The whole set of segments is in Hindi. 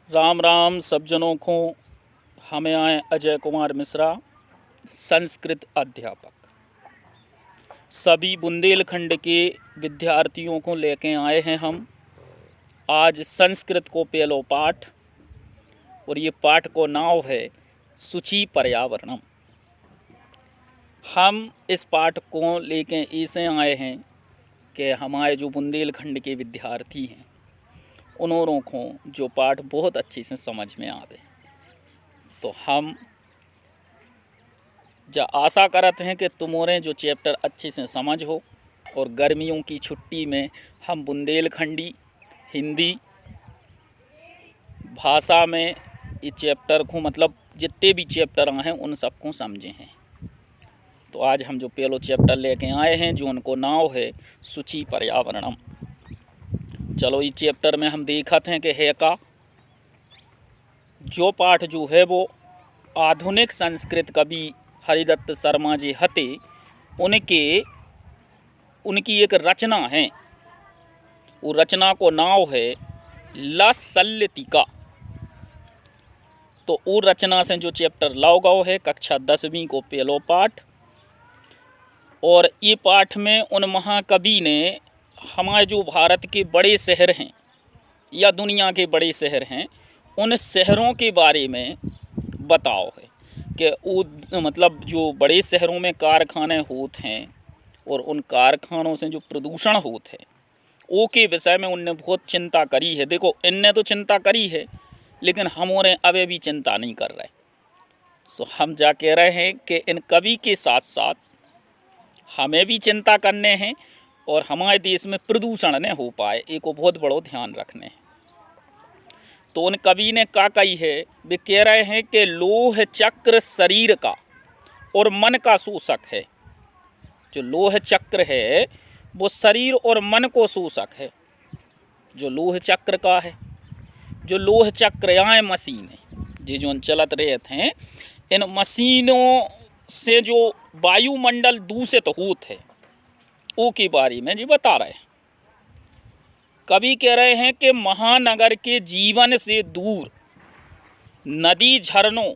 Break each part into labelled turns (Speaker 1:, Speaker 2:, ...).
Speaker 1: राम राम सब जनों को। हमें आए अजय कुमार मिश्रा, संस्कृत अध्यापक। सभी बुंदेलखंड के विद्यार्थियों को लेके आए हैं हम आज संस्कृत को पहलो पाठ, और ये पाठ को नाम है शुचि पर्यावरणम। हम इस पाठ को लेके ऐसे आए हैं कि हमारे जो बुंदेलखंड के विद्यार्थी हैं उन्होंने को जो पाठ बहुत अच्छी से समझ में आवे, तो हम आशा करते हैं कि तुम्हारे जो चैप्टर अच्छे से समझ हो, और गर्मियों की छुट्टी में हम बुंदेलखंडी हिंदी भाषा में इस चैप्टर को मतलब जितने भी चैप्टर हैं उन सबको समझे हैं। तो आज हम जो पहलो चैप्टर लेके आए हैं जो उनको नाम है शुचि पर्यावरणम। चलो इस चैप्टर में हम देखते हैं कि है का जो पाठ जो है वो आधुनिक संस्कृत कवि हरिदत्त शर्मा जी हते उनकी एक रचना है। वो रचना को नाम है लशल्य टीका। तो वो रचना से जो चैप्टर लाओ गओ है कक्षा 10वीं को पहलो पाठ, और ये पाठ में उन महाकवि ने हमारे जो भारत के बड़े शहर हैं या दुनिया के बड़े शहर हैं उन शहरों के बारे में बताओ है कि वो मतलब जो बड़े शहरों में कारखाने होते हैं और उन कारखानों से जो प्रदूषण होते हैं वो के विषय में उनने बहुत चिंता करी है। देखो इनने तो चिंता करी है लेकिन हमारे अवे भी चिंता नहीं कर रहे। सो हम जा कह रहे हैं कि इन कवि के साथ साथ हमें भी चिंता करने हैं और हमारे देश में प्रदूषण न हो पाए, एक को बहुत बड़ो ध्यान रखने हैं। तो उन कवि ने क्या कही है, वे कह रहे हैं कि लोह चक्र शरीर का और मन का शोषक है। जो लोह चक्र है वो शरीर और मन को शोषक है। जो लोह चक्र का है, जो लोह चक्र यहाँ मशीन है ये जो चलत रहते हैं, इन मशीनों से जो वायुमंडल दूषित होते है वो के बारे में जी बता रहे हैं। कवि कह रहे हैं कि महानगर के जीवन से दूर नदी, झरनों,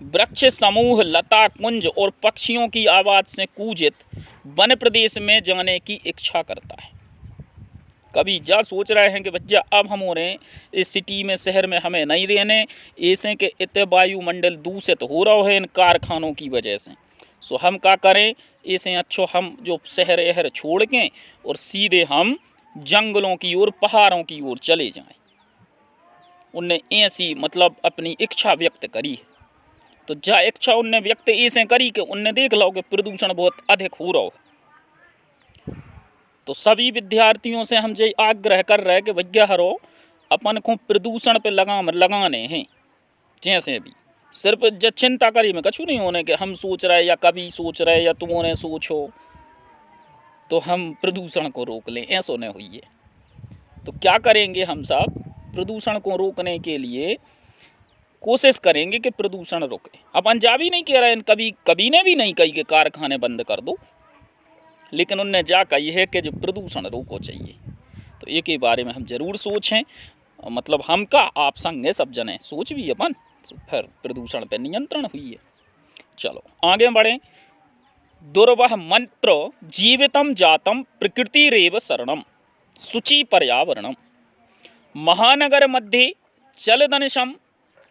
Speaker 1: वृक्ष समूह, लता कुंज और पक्षियों की आवाज़ से कूजित वन प्रदेश में जाने की इच्छा करता है। कवि जा सोच रहे हैं कि भैया अब हम हो रहे हैं इस सिटी में, शहर में हमें नहीं रहने, ऐसे के इतने वायुमंडल दूषित हो रहा है इन कारखानों की वजह से। सो हम क्या करें, ऐसे अच्छो हम जो शहर यहर छोड़ के और सीधे हम जंगलों की ओर, पहाड़ों की ओर चले जाएं। उनने ऐसी मतलब अपनी इच्छा व्यक्त करी है। तो जा इच्छा उनने व्यक्त ऐसे करी कि उनने देख लो कि प्रदूषण बहुत अधिक हो रहा है। तो सभी विद्यार्थियों से हम ये आग्रह कर रहे हैं कि भैया हरो अपन को प्रदूषण पे लगाने हैं। जैसे भी सिर्फ जब चिंता करी में कछु नहीं होने के हम सोच रहे या कभी सोच रहे या तुमने सोचो तो हम प्रदूषण को रोक लें, ऐसा नहीं हुई है। तो क्या करेंगे हम सब, प्रदूषण को रोकने के लिए कोशिश करेंगे कि प्रदूषण रुके। अपन जा भी नहीं कह रहे हैं, कभी ने भी नहीं कही कि कारखाने बंद कर दो, लेकिन उनने जा कही है कि जो प्रदूषण रोको चाहिए। तो एक के बारे में हम जरूर सोचें, मतलब हम का आप संग सब जने सोच भी अपन, फिर प्रदूषण पे नियंत्रण हुई है। चलो आगे बढ़ें। दुर्वह मंत्र जीवितम जातम प्रकृतिरेव शरणम शुचि पर्यावरणम। महानगर मध्ये चलदनिशम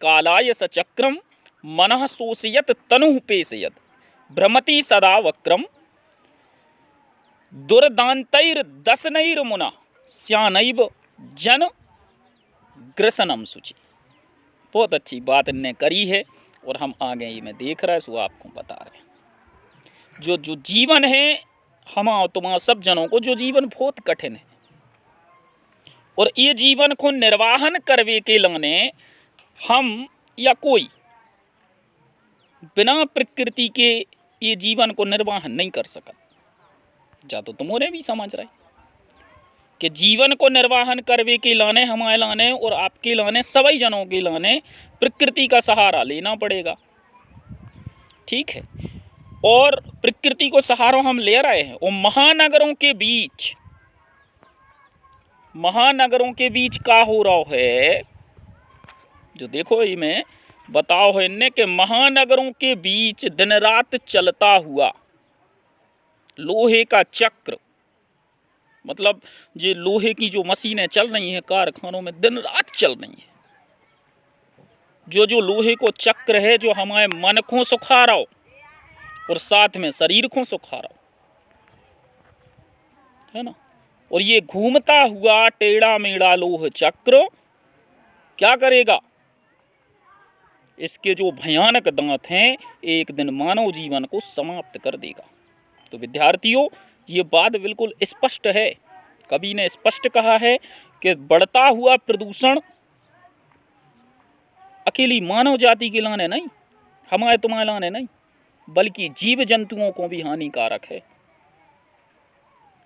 Speaker 1: कालाय सचक्रम मनः शोषयत तनुः पेशयत भ्रमति सदा वक्रम दुर्दान्तैर्दशनैर्मुना स्यानैव जन ग्रसनम शुचि। बहुत अच्छी बात इनने करी है और हम आगे ही में देख रहे हैं, सो आपको बता रहे हैं। जो जीवन है हम तुम्हारा सब जनों को, जो जीवन बहुत कठिन है और ये जीवन को निर्वाहन करवे के लाने हम या कोई बिना प्रकृति के ये जीवन को निर्वाहन नहीं कर सका। जा तो तुम्हारे भी समझ रहे कि जीवन को निर्वाहन करवे के लाने हमारे लाने और आपके लाने सभी जनों के लाने प्रकृति का सहारा लेना पड़ेगा। ठीक है, और प्रकृति को सहारा हम ले रहे हैं। और महानगरों के बीच का हो रहा है जो देखो इनमें बताओ है इनने कि महानगरों के बीच दिन रात चलता हुआ लोहे का चक्र, मतलब ये लोहे की जो मशीनें चल रही हैं कारखानों में दिन रात चल रही हैं, जो लोहे को चक्र है जो हमारे मन को सुखा रहा हो और साथ में शरीर को सुखा रहा हो, है ना। और ये घूमता हुआ टेढ़ा मेढ़ा लोह चक्र क्या करेगा, इसके जो भयानक दांत हैं एक दिन मानव जीवन को समाप्त कर देगा। तो विद्यार्थियों ये बात बिल्कुल स्पष्ट है, कवि ने स्पष्ट कहा है कि बढ़ता हुआ प्रदूषण अकेली मानव जाति के लाने नहीं, हमारे तुम्हारे लाने नहीं, बल्कि जीव जंतुओं को भी हानिकारक है।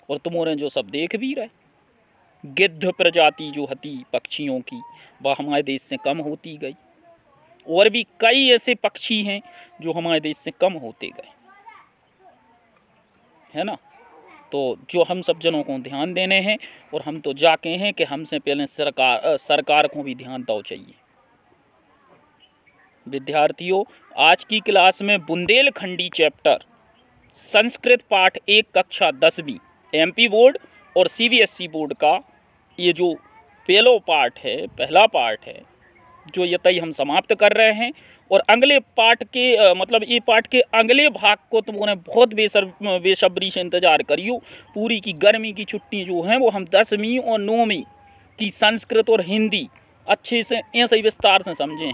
Speaker 1: और तुम्हारे जो सब देख भी रहे, गिद्ध प्रजाति जो हती पक्षियों की वह हमारे देश से कम होती गई, और भी कई ऐसे पक्षी हैं जो हमारे देश से कम होते गए, है ना। तो जो हम सब जनों को ध्यान देने हैं, और हम तो जाके हैं कि हमसे पहले सरकार को भी ध्यान दो चाहिए। विद्यार्थियों आज की क्लास में बुंदेलखंडी चैप्टर संस्कृत पाठ 1 कक्षा 10वीं MP बोर्ड और CBSE बोर्ड का ये जो पहला पार्ट है जो यतई हम समाप्त कर रहे हैं। और अगले पाठ के मतलब ये पाठ के अगले भाग को तुमने बहुत बेसब्री से इंतज़ार करियो। पूरी की गर्मी की छुट्टी जो है वो हम 10वीं और 9वीं की संस्कृत और हिंदी अच्छे से ऐसे विस्तार से समझें,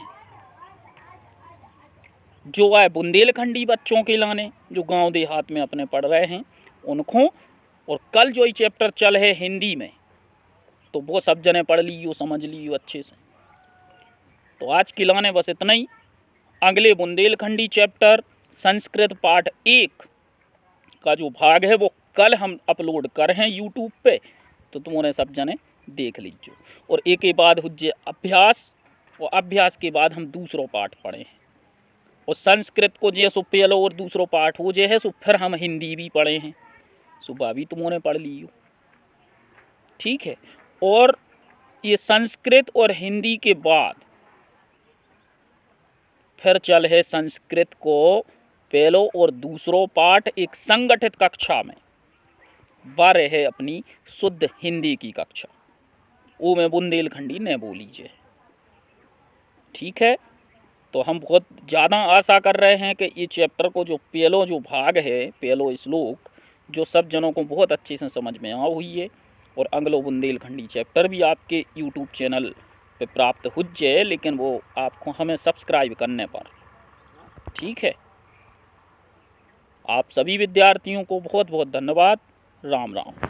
Speaker 1: जो है बुंदेलखंडी बच्चों के लाने जो गांव देहात में अपने पढ़ रहे हैं उनको। और कल जो ये चैप्टर चल है हिंदी में तो वो सब जने पढ़ लियो, समझ लियो अच्छे से। तो आज के लाने बस इतना ही। अगले बुंदेलखंडी चैप्टर संस्कृत पाठ 1 का जो भाग है वो कल हम अपलोड कर हैं यूट्यूब पे, तो तुमने सब जने देख लीजिए। और एक के बाद हुज्जे अभ्यास, और अभ्यास के बाद हम दूसरो पाठ पढ़े हैं। और संस्कृत को जैसो पहलो और दूसरो पाठ हो जे है सो फिर हम हिंदी भी पढ़े हैं, सुबह भी तुमने पढ़ लियो, ठीक है। और ये संस्कृत और हिंदी के बाद फिर चल है संस्कृत को पहलो और दूसरो पाठ एक संगठित कक्षा में, बार है अपनी शुद्ध हिंदी की कक्षा, वो में बुंदेलखंडी न बोलीजिए, ठीक है। तो हम बहुत ज़्यादा आशा कर रहे हैं कि ये चैप्टर को जो पहलो जो भाग है, पहलो श्लोक जो सब जनों को बहुत अच्छे से समझ में आ हुई है। और अगलो बुंदेलखंडी चैप्टर भी आपके यूट्यूब चैनल पे प्राप्त हो जाए, लेकिन वो आपको हमें सब्सक्राइब करने पर, ठीक है। आप सभी विद्यार्थियों को बहुत बहुत धन्यवाद। राम राम।